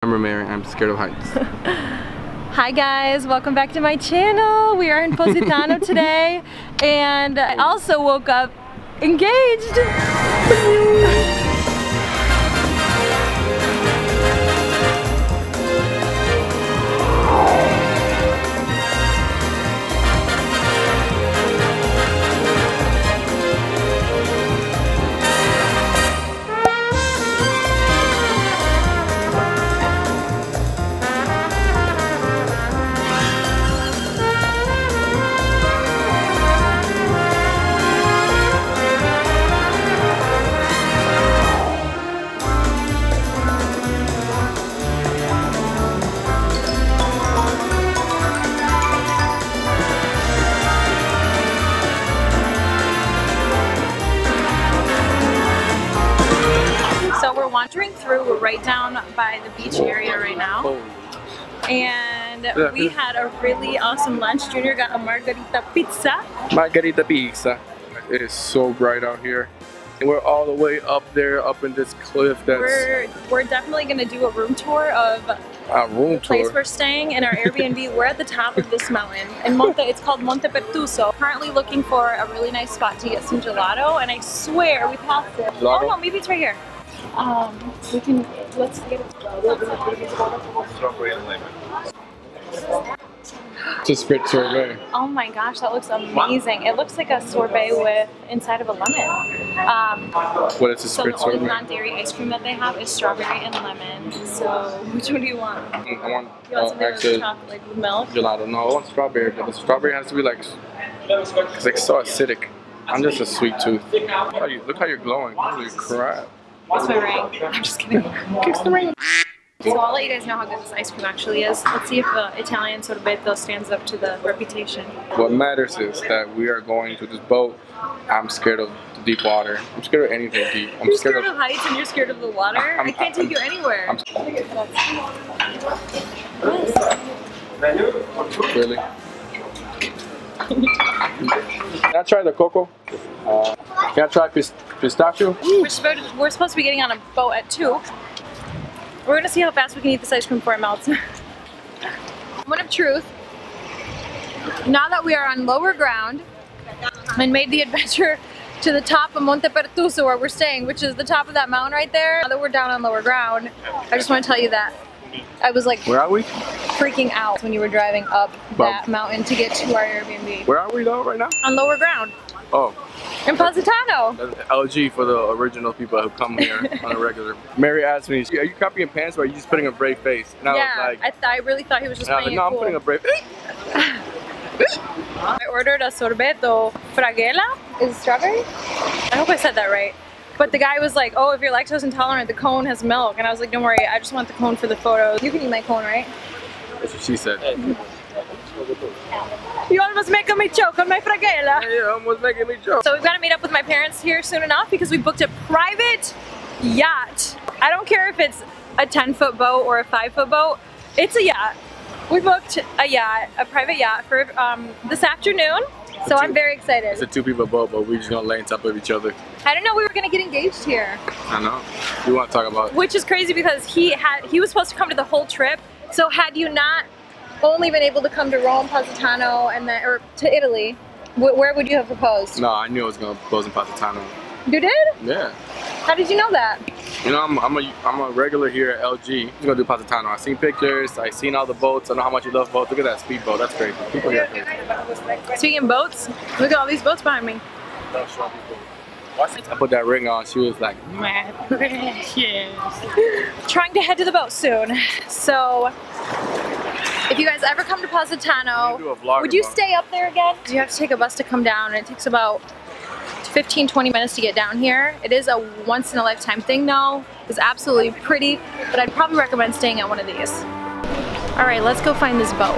I'm Mary, I'm scared of heights. Hi guys, welcome back to my channel. We are in Positano today and I also woke up engaged. Wandering through, we're right down by the beach area right now, and we had a really awesome lunch. Junior got a margarita pizza. Margarita pizza. It is so bright out here, and we're all the way up there, up in this cliff. That's we're definitely gonna do a room tour of the place we're staying in our Airbnb. We're at the top of this mountain, and it's called Montepertuso. Currently looking for a really nice spot to get some gelato, and I swear we passed it. Gelato? Oh no, maybe it's right here. Let's get it. It's a sprit sorbet. Oh my gosh, that looks amazing. It looks like a sorbet with inside of a lemon. What is a sprit sorbet? The only non-dairy ice cream that they have is strawberry and lemon. So, which one do you want? I want something with chocolate with milk? Gelato. No, I want strawberry, but the strawberry has to be like, it's like so acidic. I'm just a sweet tooth. Look how you're glowing. Holy crap. That's my ring. I'm just kidding. Keeps the ring. So I'll let you guys know how good this ice cream actually is. Let's see if the Italian sorbetto stands up to the reputation. What matters is that we are going to this boat. I'm scared of the deep water. I'm scared of anything deep. You're scared of heights and you're scared of the water? I can't take you anywhere. Really? Can I try the cocoa? Can I try pistachio? We're supposed to be getting on a boat at 2. We're gonna see how fast we can eat this ice cream before it melts. Moment of truth. Now that we are on lower ground and made the adventure to the top of Montepertuso where we're staying, which is the top of that mountain right there, now that we're down on lower ground, I just want to tell you that I was like, where are we? Freaking out when you were driving up that mountain to get to our Airbnb. Where are we though right now? On lower ground. Oh. In Positano. LG for the original people who come here on a regular. Mary asked me, are you copying pants or are you just putting a brave face? And I was like, I really thought he was just playing no, it cool. I'm putting a brave face. I ordered a sorbetto fraggela. Is it strawberry? I hope I said that right. But the guy was like, oh, if you're lactose intolerant, the cone has milk. And I was like, don't worry, I just want the cone for the photos. You can eat my cone, right? That's what she said. You almost making me choke on my fraggela. Yeah, almost making me choke. So we've got to meet up with my parents here soon enough because we booked a private yacht. I don't care if it's a 10-foot boat or a 5-foot boat. It's a yacht. We booked a yacht, a private yacht for this afternoon. So I'm very excited. It's a 2-people boat, but we're just gonna lay on top of each other. I didn't know we were gonna get engaged here. I know. We want to talk about. Which is crazy because he was supposed to come to the whole trip. So had you not only been able to come to Rome, Positano, and then or to Italy, where would you have proposed? No, I knew I was gonna propose in Positano. You did? Yeah. How did you know that? You know, I'm a regular here at LG. I'm gonna do Positano. I've seen pictures. I've seen all the boats. I know how much you love boats. Look at that speedboat. That's crazy. People here are crazy. Speaking of boats, look at all these boats behind me. I put that ring on. She was like, my precious. Trying to head to the boat soon. So, if you guys ever come to Positano, would you stay up there again? You have to take a bus to come down, and it takes about 15-20 minutes to get down here. It is a once-in-a-lifetime thing though. It's absolutely pretty, but I'd probably recommend staying at one of these. All right, let's go find this boat.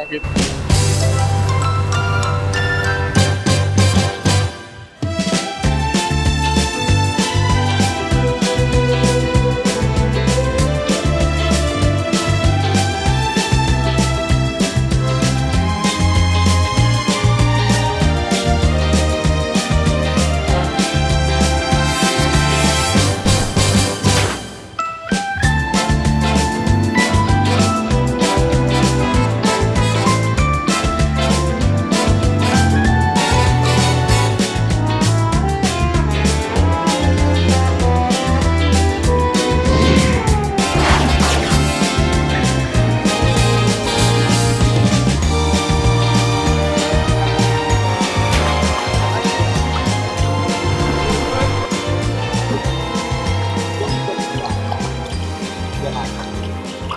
pocket.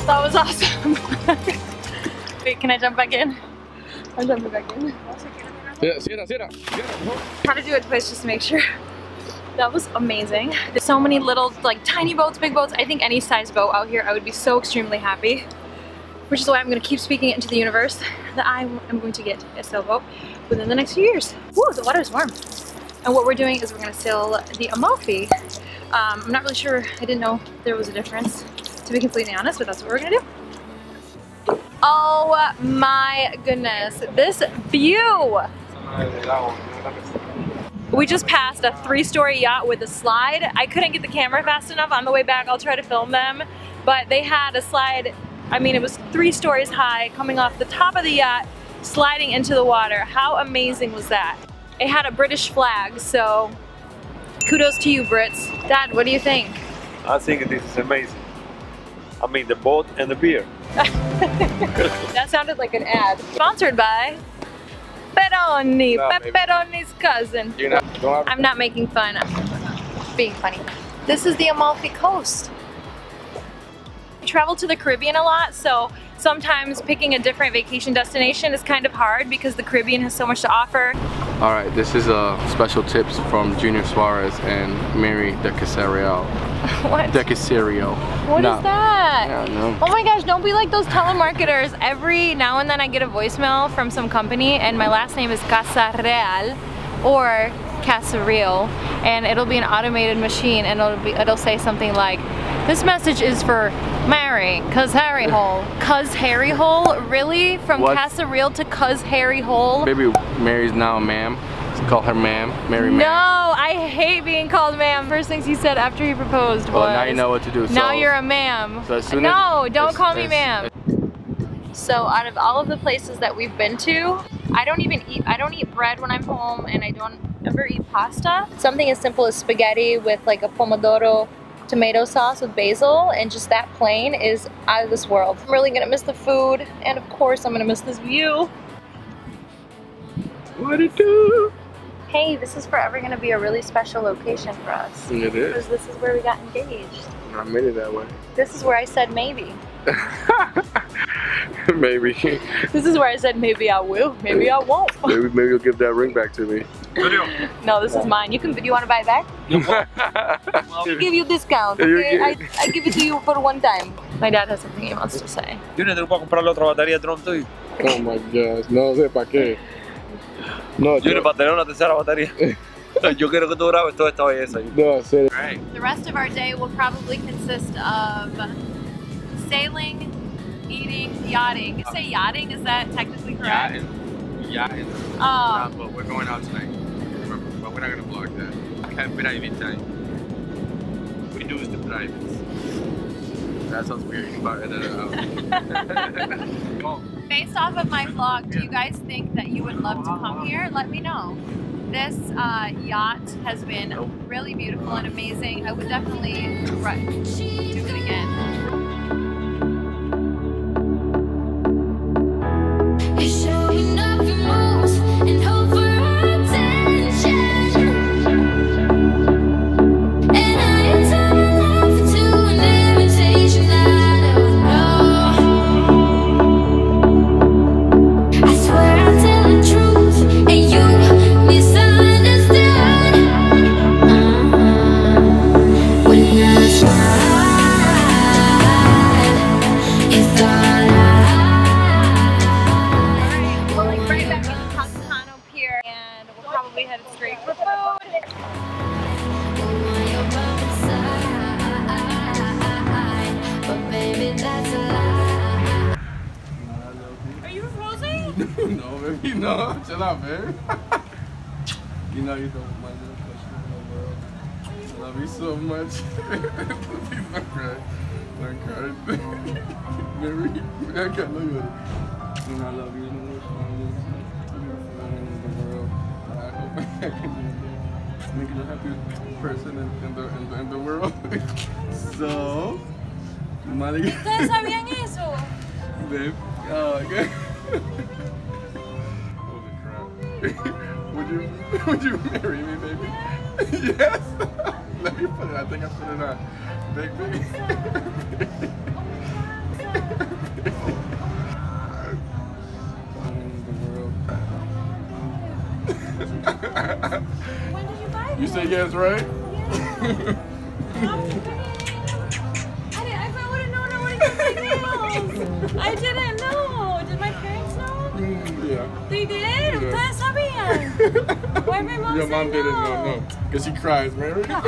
That was awesome. Wait, can I jump back in? I'm jumping back in. How to do it twice just to make sure. That was amazing. There's so many little, like, tiny boats, big boats. I think any size boat out here, I would be so extremely happy. Which is why I'm going to keep speaking it into the universe that I am going to get a sailboat within the next few years. Woo, the water is warm. And what we're doing is we're going to sail the Amalfi. I'm not really sure. I didn't know there was a difference, to be completely honest, but that's what we're going to do. Oh my goodness, this view! We just passed a 3-story yacht with a slide. I couldn't get the camera fast enough. On the way back, I'll try to film them. But they had a slide, I mean, it was 3 stories high, coming off the top of the yacht, sliding into the water. How amazing was that? It had a British flag, so kudos to you, Brits. Dad, what do you think? I think this is amazing. I mean, the boat and the beer. That sounded like an ad. Sponsored by Peroni, Pepperoni's cousin. I'm not making fun, I'm being funny. This is the Amalfi Coast. I travel to the Caribbean a lot, so sometimes picking a different vacation destination is kind of hard because the Caribbean has so much to offer. Alright, this is special tips from Junior Suarez and Mary de Caserio. What? De Caserio. What is that? Yeah, no. Oh my gosh, don't be like those telemarketers. Every now and then I get a voicemail from some company and my last name is Casareal or Casareal, and it'll be an automated machine and it'll say something like, this message is for Mary, cuz Harry Hole. Cuz Harry Hole? Really? From Casareal to cuz Harry Hole? Maybe Mary's now a ma'am. Let's call her ma'am. Mary ma'am. No, I hate being called ma'am. First things he said after he proposed was, well, now you know what to do. Now you're a ma'am. So as soon no, don't call me ma'am. So out of all of the places that we've been to, I don't eat bread when I'm home, and I don't ever eat pasta. Something as simple as spaghetti with like a pomodoro tomato sauce with basil, and just that plain is out of this world. I'm really gonna miss the food, and of course I'm gonna miss this view. What it do? Hey, this is forever gonna be a really special location for us. It is. Because this is where we got engaged. I made it that way. This is where I said maybe. Maybe. This is where I said maybe I will, maybe I won't. Maybe you'll give that ring back to me. No, this is mine. Do you want to buy it back? I'll give you a discount, okay? I give it to you for one time. My dad has something he wants to say. Junior, ¿te puedo comprar la otra batería de dron tuyo? Oh my gosh, no sé para qué. No, Junior, para tener una tercera batería. Yo quiero que tú grabes toda esta belleza. No, serio. The rest of our day will probably consist of sailing, eating, yachting. You say yachting? Is that technically correct? Yachting. Oh. But we're going out tonight. Remember, but we're not gonna vlog that. Can't private time. We do is the privates. That sounds weird. You can about edit it out. Based off of my vlog, do you guys think that you would love to come here? Let me know. This yacht has been really beautiful and amazing. I would definitely do it again. No, baby, no. Chill out, babe. You know you're the my little question in the world. I love you so much. Please don't cry. Don't cry. Baby, I can't look at it. And I love you the most in the world. I hope I can make you the happiest person in the world. So, ¿Ustedes sabían eso? Babe, oh, okay. Holy crap. Would you marry me, baby? Yes! Let me put it, I think I put it on. Big. When did you buy it? You say yes, right? Yeah. I wouldn't know I would've got my nails. I didn't know. Did my parents know? Yeah. They did? Ustedes sabían. Why my mom Your said mom didn't no? know, no. Because she cries, remember? No.